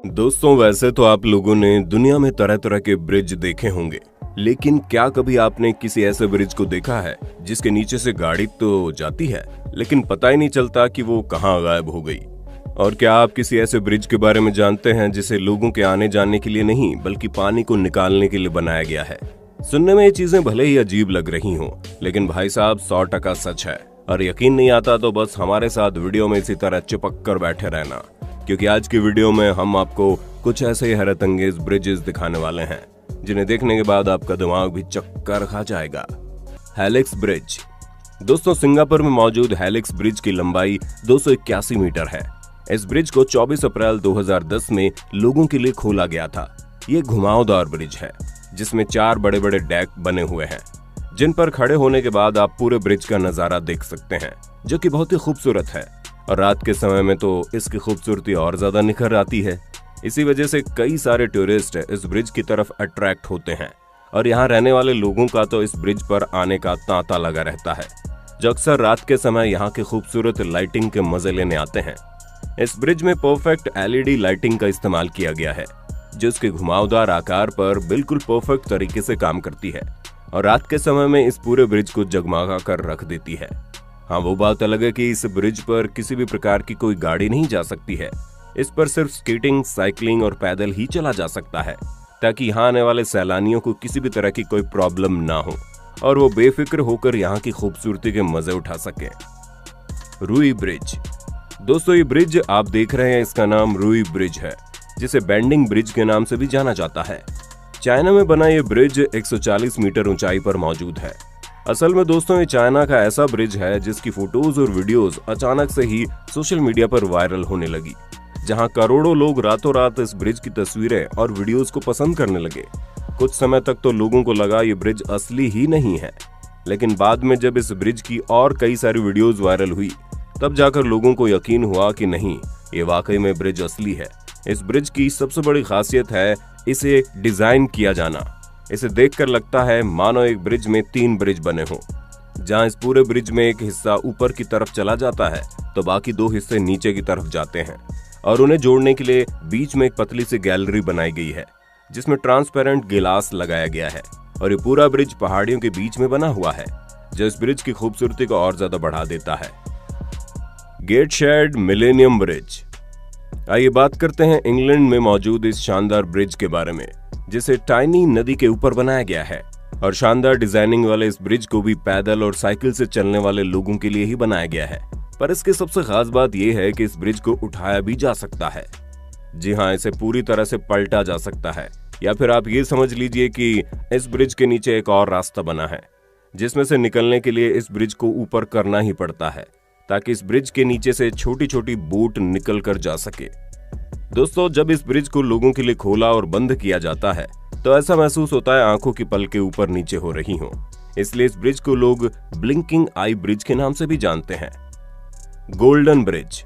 दोस्तों, वैसे तो आप लोगों ने दुनिया में तरह तरह के ब्रिज देखे होंगे, लेकिन क्या कभी आपने किसी ऐसे ब्रिज को देखा है जिसके नीचे से गाड़ी तो जाती है लेकिन पता ही नहीं चलता कि वो कहाँ गायब हो गई? और क्या आप किसी ऐसे ब्रिज के बारे में जानते हैं जिसे लोगों के आने जाने के लिए नहीं बल्कि पानी को निकालने के लिए बनाया गया है? सुनने में ये चीजें भले ही अजीब लग रही हों, लेकिन भाई साहब 100% सच है। और यकीन नहीं आता तो बस हमारे साथ वीडियो में इसी तरह चिपक कर बैठे रहना, क्योंकि आज की वीडियो में हम आपको कुछ ऐसे ही हैरत अंगेज ब्रिजेस दिखाने वाले हैं जिन्हें देखने के बाद आपका दिमाग भी चक्कर खा जाएगा। Helix bridge. दोस्तों, सिंगापुर में मौजूद हेलिक्स ब्रिज की लंबाई 281 मीटर है। इस ब्रिज को 24 अप्रैल 2010 में लोगों के लिए खोला गया था। ये घुमावदार ब्रिज है जिसमें 4 बड़े बड़े डेक बने हुए हैं, जिन पर खड़े होने के बाद आप पूरे ब्रिज का नजारा देख सकते हैं, जो कि बहुत ही खूबसूरत है। और रात के समय में तो इसकी खूबसूरती और ज्यादा निखर आती है। इसी वजह से कई सारे टूरिस्ट इस ब्रिज की तरफ अट्रैक्ट होते हैं और यहाँ रहने वाले लोगों का तो इस ब्रिज पर आने का तांता लगा रहता है, जो अक्सर रात के समय यहाँ की खूबसूरत लाइटिंग के मजे लेने आते हैं। इस ब्रिज में परफेक्ट LED लाइटिंग का इस्तेमाल किया गया है, जो इसके घुमावदार आकार पर बिल्कुल परफेक्ट तरीके से काम करती है और रात के समय में इस पूरे ब्रिज को जगमगा कर रख देती है। हाँ, वो बात अलग है कि इस ब्रिज पर किसी भी प्रकार की कोई गाड़ी नहीं जा सकती है। इस पर सिर्फ स्केटिंग, साइकिलिंग और पैदल ही चला जा सकता है, ताकि यहाँ आने वाले सैलानियों को किसी भी तरह की कोई प्रॉब्लम ना हो और वो बेफिक्र होकर यहाँ की खूबसूरती के मजे उठा सके। रूई ब्रिज। दोस्तों, ये ब्रिज आप देख रहे हैं, इसका नाम रूई ब्रिज है, जिसे बेंडिंग ब्रिज के नाम से भी जाना जाता है। चाइना में बना ये ब्रिज 140 मीटर ऊंचाई पर मौजूद है। असल में दोस्तों, ये चाइना का ऐसा ब्रिज है जिसकी फोटोज और वीडियोस अचानक से ही सोशल मीडिया पर वायरल होने लगी, जहां करोड़ों लोग रातों रात इस ब्रिज की तस्वीरें और वीडियोस को पसंद करने लगे। कुछ समय तक तो लोगों को लगा ये ब्रिज असली ही नहीं है, लेकिन बाद में जब इस ब्रिज की और कई सारी वीडियोस वायरल हुई, तब जाकर लोगों को यकीन हुआ कि नहीं, ये वाकई में ब्रिज असली है। इस ब्रिज की सबसे बड़ी खासियत है इसे डिजाइन किया जाना। इसे देखकर लगता है मानो एक ब्रिज में 3 ब्रिज बने हों, जहां इस पूरे ब्रिज में एक हिस्सा ऊपर की तरफ चला जाता है तो बाकी 2 हिस्से नीचे की तरफ जाते हैं, और उन्हें जोड़ने के लिए बीच में एक पतली सी गैलरी बनाई गई है जिसमें ट्रांसपेरेंट गिलास लगाया गया है। और ये पूरा ब्रिज पहाड़ियों के बीच में बना हुआ है, जो इस ब्रिज की खूबसूरती को और ज्यादा बढ़ा देता है। गेटशेड मिलेनियम ब्रिज। आइए बात करते हैं इंग्लैंड में मौजूद इस शानदार ब्रिज के बारे में, जिसे टाइनी नदी के ऊपर बनाया गया है। और शानदार डिजाइनिंग वाले इस ब्रिज को भी पैदल और साइकिल से चलने वाले लोगों के लिए ही बनाया गया है। पर इसकी सबसे खास बात यह है कि इस ब्रिज को उठाया भी जा सकता है। जी हाँ, इसे पूरी तरह से पलटा जा सकता है, या फिर आप ये समझ लीजिए कि इस ब्रिज के नीचे एक और रास्ता बना है, जिसमें से निकलने के लिए इस ब्रिज को ऊपर करना ही पड़ता है, ताकि इस ब्रिज के नीचे से छोटी छोटी बोट निकल कर जा सके। दोस्तों, जब इस ब्रिज को लोगों के लिए खोला और बंद किया जाता है तो ऐसा महसूस होता है आंखों की पलकें ऊपर नीचे हो रही हों। इसलिए इस ब्रिज को लोग ब्लिंकिंग आई ब्रिज के नाम से भी जानते हैं। Golden bridge.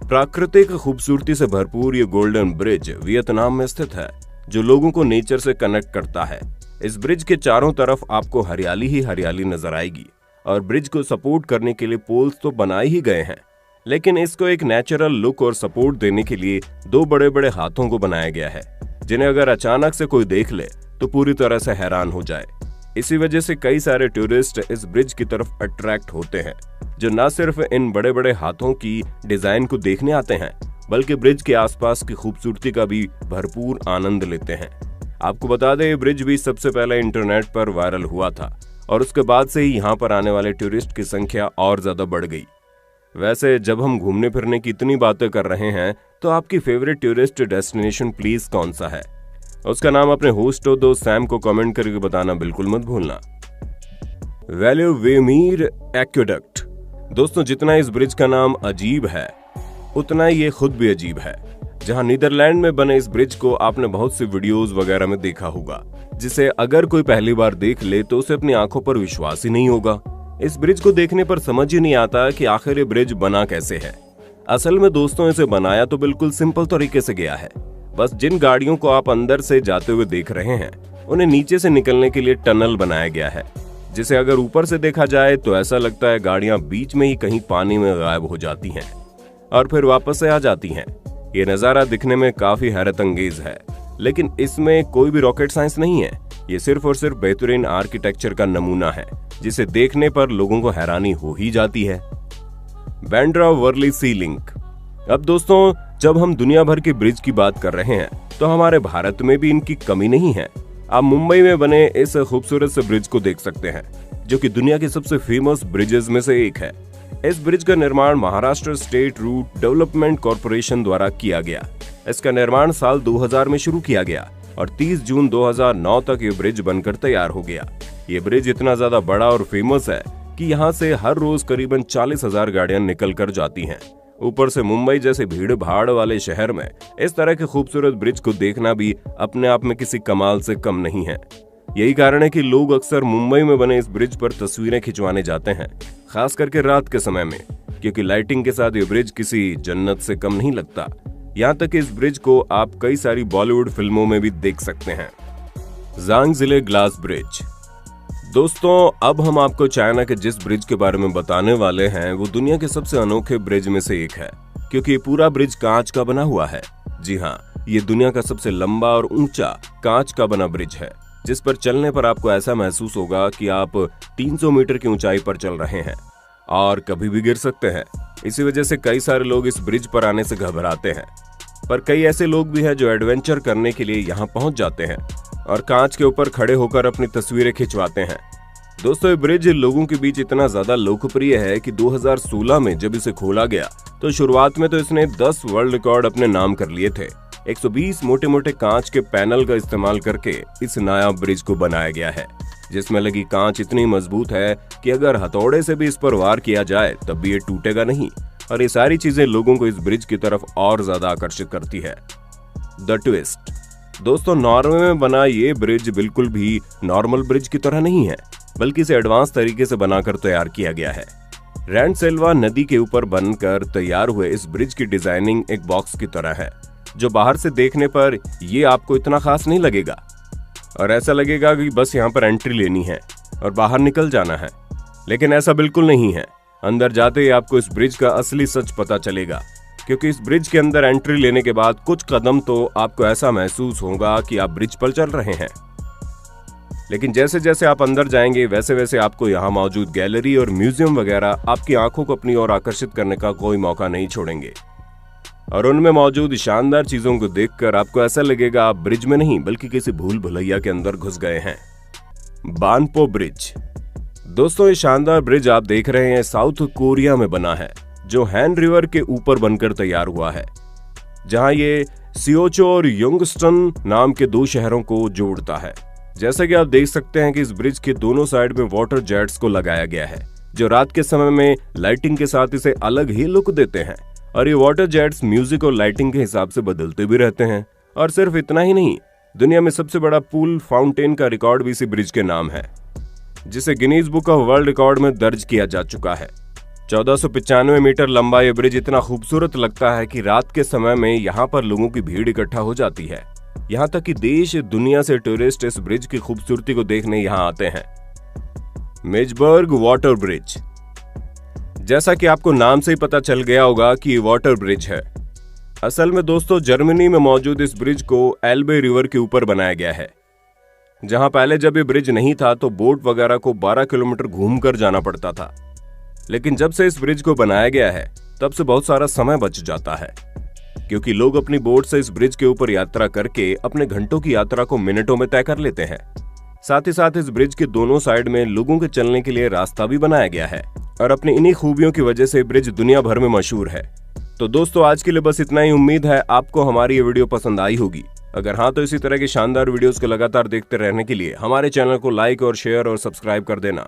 प्राकृतिक खूबसूरती से भरपूर ये गोल्डन ब्रिज वियतनाम में स्थित है, जो लोगों को नेचर से कनेक्ट करता है। इस ब्रिज के चारों तरफ आपको हरियाली ही हरियाली नजर आएगी और ब्रिज को सपोर्ट करने के लिए पोल्स तो बनाए ही गए हैं, लेकिन इसको एक नेचुरल लुक और सपोर्ट देने के लिए 2 बड़े बड़े हाथों को बनाया गया है, जिन्हें अगर अचानक से कोई देख ले तो पूरी तरह से हैरान हो जाए। इसी वजह से कई सारे टूरिस्ट इस ब्रिज की तरफ अट्रैक्ट होते हैं, जो न सिर्फ इन बड़े बड़े हाथों की डिजाइन को देखने आते हैं, बल्कि ब्रिज के आसपास की खूबसूरती का भी भरपूर आनंद लेते हैं। आपको बता दें, ये ब्रिज भी सबसे पहले इंटरनेट पर वायरल हुआ था और उसके बाद से ही यहाँ पर आने वाले टूरिस्ट की संख्या और ज्यादा बढ़ गई। वैसे जब हम घूमने फिरने की इतनी बातें कर रहे हैं, तो आपकी फेवरेट टूरिस्ट डेस्टिनेशन प्लीज कौन सा है? उसका नाम अपने होस्ट और दोस्त सैम को कमेंट करके बताना बिल्कुल मत भूलना। वेल्यूवेमीर एक्वेडक्ट। दोस्तों, जितना इस ब्रिज का नाम अजीब है, उतना ही ये खुद भी अजीब है। जहां नीदरलैंड में बने इस ब्रिज को आपने बहुत सी वीडियोस वगैरह में देखा होगा, जिसे अगर कोई पहली बार देख ले तो उसे अपनी आंखों पर विश्वास ही नहीं होगा। इस ब्रिज को देखने पर समझ ही नहीं आता कि आखिर ये ब्रिज बना कैसे है। असल में दोस्तों, इसे बनाया तो बिल्कुल सिंपल तरीके से गया है। बस जिन गाड़ियों को आप अंदर से जाते हुए देख रहे हैं, उन्हें नीचे से निकलने के लिए टनल बनाया गया है, जिसे अगर ऊपर से देखा जाए तो ऐसा लगता है गाड़ियां बीच में ही कहीं पानी में गायब हो जाती हैं और फिर वापस से आ जाती हैं। ये नजारा दिखने में काफी हैरत अंगेज है, लेकिन इसमें कोई भी रॉकेट साइंस नहीं है। ये सिर्फ और सिर्फ बेहतरीन आर्किटेक्चर का नमूना है, जिसे देखने पर लोगों को हैरानी हो ही जाती है। बांद्रा वर्ली सी लिंक। अब दोस्तों, जब हम दुनिया भर के ब्रिज की बात कर रहे हैं तो हमारे भारत में भी इनकी कमी नहीं है। आप मुंबई में बने इस खूबसूरत से ब्रिज को देख सकते हैं, जो कि दुनिया के सबसे फेमस ब्रिजेस में से एक है। इस ब्रिज का निर्माण Maharashtra state route development corporation द्वारा किया गया। इसका निर्माण साल 2000 में शुरू किया गया और 30 जून 2009 तक ये ब्रिज बनकर तैयार हो गया। ये ब्रिज इतना ज्यादा बड़ा और फेमस है कि यहाँ से हर रोज करीबन 40,000 गाड़ियां निकल कर जाती हैं। ऊपर से मुंबई जैसे भीड़ भाड़ वाले शहर में इस तरह के खूबसूरत ब्रिज को देखना भी अपने आप में किसी कमाल से कम नहीं है। यही कारण है कि लोग अक्सर मुंबई में बने इस ब्रिज पर तस्वीरें खिंचवाने जाते हैं, खास करके रात के समय में, क्योंकि लाइटिंग के साथ ये ब्रिज किसी जन्नत से कम नहीं लगता। यहाँ तक इस ब्रिज को आप कई सारी बॉलीवुड फिल्मों में भी देख सकते हैं। ज़ांग-ज़िले ग्लास ब्रिज। दोस्तों, अब हम आपको चाइना के जिस ब्रिज के बारे में बताने वाले हैं वो दुनिया के सबसे अनोखे ब्रिज में से एक है, क्योंकि ये पूरा ब्रिज कांच का बना हुआ है। जी हाँ, ये दुनिया का सबसे लंबा और ऊंचा कांच का बना ब्रिज है, जिस पर चलने पर आपको ऐसा महसूस होगा कि आप 300 मीटर की ऊंचाई पर चल रहे हैं और कभी भी गिर सकते हैं। इसी वजह से कई सारे लोग इस ब्रिज पर आने से घबराते हैं, पर कई ऐसे लोग भी हैं जो एडवेंचर करने के लिए यहाँ पहुंच जाते हैं और कांच के ऊपर खड़े होकर अपनी तस्वीरें खिंचवाते हैं। दोस्तों, ये ब्रिज लोगों के बीच इतना ज्यादा लोकप्रिय है कि 2016 में जब इसे खोला गया तो शुरुआत में तो इसने 10 वर्ल्ड रिकॉर्ड अपने नाम कर लिए थे। 120 मोटे मोटे कांच के पैनल का इस्तेमाल करके इस नायाब ब्रिज को बनाया गया है, जिसमें लगी कांच इतनी मजबूत है कि अगर हथौड़े से भी इस पर वार किया जाए तब भी ये टूटेगा नहीं। और ये सारी चीजें लोगों को इस ब्रिज की तरफ और ज्यादा आकर्षित करती है। The twist. दोस्तों, नॉर्वे में बना ये ब्रिज बिल्कुल भी नॉर्मल ब्रिज की तरह नहीं है, बल्कि इसे एडवांस तरीके से बनाकर तैयार किया गया है। रैंडसेल्वा नदी के ऊपर बनकर तैयार हुए इस ब्रिज की डिजाइनिंग एक बॉक्स की तरह है, जो बाहर से देखने पर ये आपको इतना खास नहीं लगेगा और ऐसा लगेगा कि बस यहाँ पर एंट्री लेनी है और बाहर निकल जाना है। लेकिन ऐसा बिल्कुल नहीं है। अंदर जाते ही आपको इस ब्रिज का असली सच पता चलेगा, क्योंकि इस ब्रिज के अंदर एंट्री लेने के बाद कुछ कदम तो आपको ऐसा महसूस होगा कि आप ब्रिज पर चल रहे हैं। लेकिन जैसे जैसे आप अंदर जाएंगे वैसे वैसे आपको यहाँ मौजूद गैलरी और म्यूजियम वगैरह आपकी आंखों को अपनी ओर आकर्षित करने का कोई मौका नहीं छोड़ेंगे और उनमें मौजूद शानदार चीजों को देखकर आपको ऐसा लगेगा आप ब्रिज में नहीं बल्कि किसी भूल भुलैया के अंदर घुस गए हैं। बानपो ब्रिज। दोस्तों, ये शानदार ब्रिज आप देख रहे हैं साउथ कोरिया में बना है, जो हैन रिवर के ऊपर बनकर तैयार हुआ है, जहां ये सियोचो और योंगस्टन नाम के 2 शहरों को जोड़ता है। जैसा कि आप देख सकते हैं कि इस ब्रिज के दोनों साइड में वाटर जेट्स को लगाया गया है, जो रात के समय में लाइटिंग के साथ इसे अलग ही लुक देते हैं। और ये वाटर जेट्स म्यूजिक और लाइटिंग के हिसाब से बदलते भी रहते हैं। और सिर्फ इतना ही नहीं, दुनिया में सबसे बड़ा पूल फाउंटेन का रिकॉर्ड भी इसी ब्रिज के नाम है, जिसे Guinness book of world record में दर्ज किया जा चुका है। 1495 मीटर लंबा ये ब्रिज इतना खूबसूरत लगता है कि रात के समय में यहाँ पर लोगों की भीड़ इकट्ठा हो जाती है। यहाँ तक कि देश दुनिया से टूरिस्ट इस ब्रिज की खूबसूरती को देखने यहाँ आते हैं। मेजबर्ग वाटर ब्रिज। जैसा कि आपको नाम से ही पता चल गया होगा कि ये वाटर ब्रिज है। असल में दोस्तों, जर्मनी में मौजूद इस ब्रिज को एल्बे रिवर के ऊपर बनाया गया है, जहां पहले जब ये ब्रिज नहीं था तो बोट वगैरह को 12 किलोमीटर घूमकर जाना पड़ता था। लेकिन जब से इस ब्रिज को बनाया गया है तब से बहुत सारा समय बच जाता है, क्योंकि लोग अपनी बोट से इस ब्रिज के ऊपर यात्रा करके अपने घंटों की यात्रा को मिनटों में तय कर लेते हैं। साथ ही साथ इस ब्रिज के दोनों साइड में लोगों के चलने के लिए रास्ता भी बनाया गया है और अपनी इन्हीं खूबियों की वजह से ब्रिज दुनिया भर में मशहूर है। तो दोस्तों, आज के लिए बस इतना ही। उम्मीद है आपको हमारी ये वीडियो पसंद आई होगी। अगर हाँ, तो इसी तरह की शानदार वीडियोस को लगातार देखते रहने के लिए हमारे चैनल को लाइक और शेयर और सब्सक्राइब कर देना।